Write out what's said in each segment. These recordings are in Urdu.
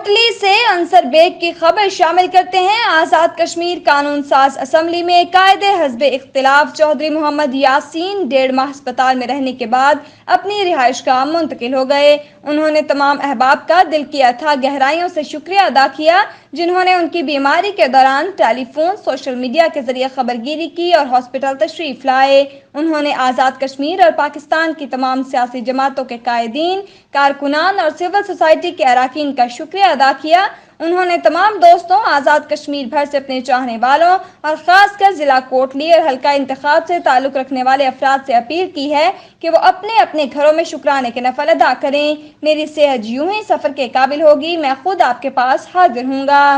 کوٹلی سے انصر بیگ کی خبر شامل کرتے ہیں۔ آزاد کشمیر قانون ساز اسمبلی میں قائد حزب اختلاف چودھری محمد یاسین 1.5 ماہ ہسپتال میں رہنے کے بعد اپنی رہائش گاہ منتقل ہو گئے۔ انہوں نے تمام احباب کا دل کی اتھاہ گہرائیوں سے شکریہ ادا کیا جنہوں نے ان کی بیماری کے دوران ٹیلی فون، سوشل میڈیا کے ذریعے خبر گیری کی اور ہاسپٹل تشریف لائے۔ انہوں نے آزاد کشمیر اور پاکستان کی تمام سیاسی جماعتوں کے قائدین، کارکنان اور سول سوسائٹی کے اراکین کا شکریہ ادا کیا۔ انہوں نے تمام دوستوں، آزاد کشمیر بھر سے اپنے چاہنے والوں اور خاص کر ضلع کوٹلی اور حلقہ انتخاب سے تعلق رکھنے والے افراد سے اپیل کی ہے کہ وہ اپنے اپنے گھروں میں شکرانے کے نفل ادا کریں۔ میری صحت یوں ہی سفر کے قابل ہوگی، میں خود آپ کے پاس حاضر ہوں گا۔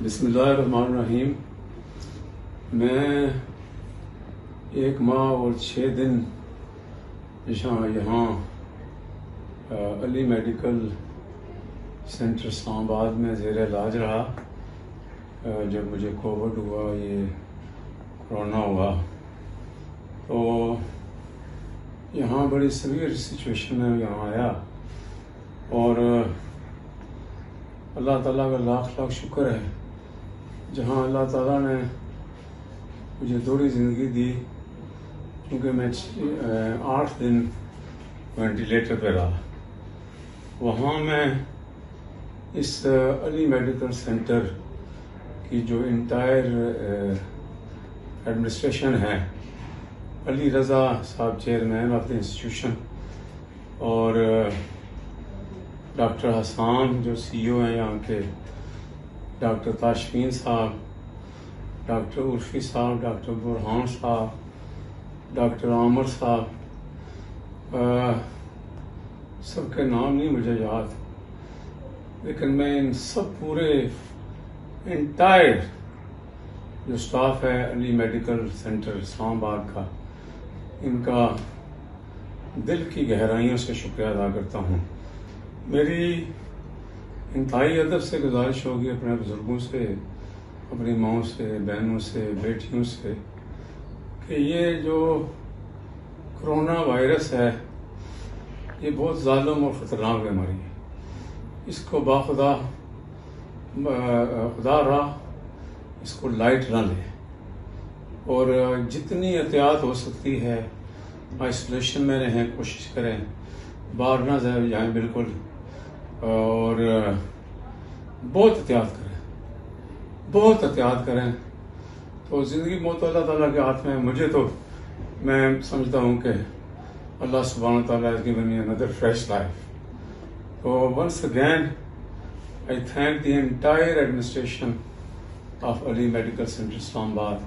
بسم اللہ الرحمن الرحیم۔ میں 1 ماہ اور 6 دن یہاں علی میڈیکل سینٹر اسلام آباد میں زیر علاج رہا جب مجھے کووڈ ہوا، یہ کرونا ہوا، تو یہاں بڑی سیویئر سچویشن میں یہاں آیا اور اللہ تعالیٰ کا لاکھ لاکھ شکر ہے جہاں اللہ تعالیٰ نے مجھے تھوڑی زندگی دی، کیونکہ میں 8 دن وینٹیلیٹر پہ رہا۔ وہاں میں اس علی میڈیکل سینٹر کی جو انٹائر ایڈمنسٹریشن ہے، علی رضا صاحب چیئرمین آف دی انسٹیٹیوشن اور ڈاکٹر حسان جو CEO ہیں یہاں کے، ڈاکٹر تاشفین صاحب، ڈاکٹر عرفی صاحب، ڈاکٹر برہان صاحب، ڈاکٹر عامر صاحب، سب کے نام نہیں مجھے یاد، لیکن میں ان سب پورے انٹائر جو سٹاف ہے علی میڈیکل سینٹر اسلام آباد کا، ان کا دل کی گہرائیوں سے شکریہ ادا کرتا ہوں۔ میری انتہائی ادب سے گزارش ہوگی اپنے بزرگوں سے، اپنی ماؤں سے، بہنوں سے، بیٹیوں سے، کہ یہ جو کرونا وائرس ہے یہ بہت ظالم اور خطرناک بیماری ہے۔ اس کو خدا را اس کو لائٹ نہ لیں اور جتنی احتیاط ہو سکتی ہے آئسولیشن میں رہیں، کوشش کریں باہر نہ جائیں بالکل، اور بہت احتیاط کریں۔ تو زندگی موت اللہ تعالیٰ کے ہاتھ میں ہے۔ مجھے تو میں سمجھتا ہوں کہ اللہ سبحانہ تعالیٰ has given me another fresh life. So once again I thank the entire administration of Ali Medical Center Islamabad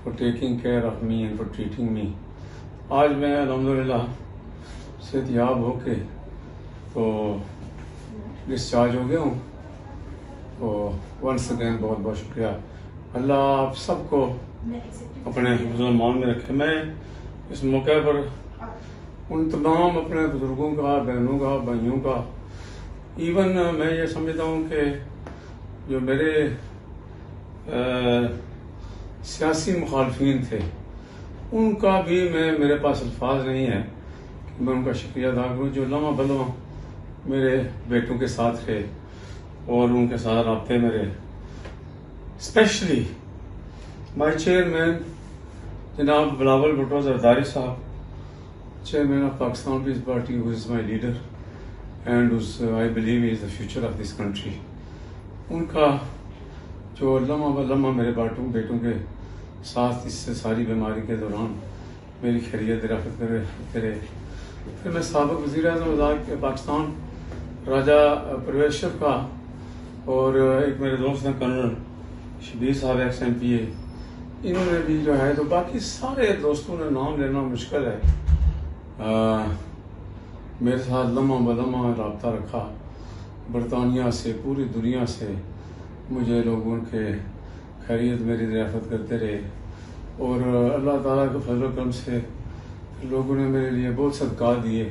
for taking care of me and for treating me. آج میں الحمدللہ صحت یاب ہو کے تو ڈسچارج ہو گیا ہوں، تو ونس اگین بہت بہت شکریہ۔ اللہ آپ سب کو اپنے حفظ و امان میں رکھے۔ میں اس موقع پر ان تمام اپنے بزرگوں کا، بہنوں کا، بھائیوں کا، ایون میں یہ سمجھتا ہوں کہ جو میرے سیاسی مخالفین تھے ان کا بھی میرے پاس الفاظ نہیں ہے کہ میں ان کا شکریہ ادا کروں، جو لمحہ بلمحہ میرے بیٹوں کے ساتھ تھے اور ان کے ساتھ رابطے میرے، اسپیشلی مائی چیئرمین جناب بلاول بھٹو زرداری صاحب، chairman of Pakistan Peoples Party, who is my leader and I believe he is the future of this country. ان کا جو لمحہ بلمحہ میرے بیٹوں کے ساتھ اس سے ساری بیماری کے دوران میری خیریت رفت کرتے رہے۔ پھر میں سابق وزیر اعظم پاکستان راجہ پرویز اشرف کا، اور ایک میرے دوست ہیں کرنل شبیر صاحب ایکس MPA، انہوں نے بھی جو ہے، تو باقی سارے دوستوں نے نام لینا مشکل ہے، میرے ساتھ لمحہ بلمحہ رابطہ رکھا، برطانیہ سے، پوری دنیا سے مجھے لوگوں کے خیریت میری دریافت کرتے رہے، اور اللہ تعالیٰ کے فضل و کرم سے لوگوں نے میرے لیے بہت صدقات دیے۔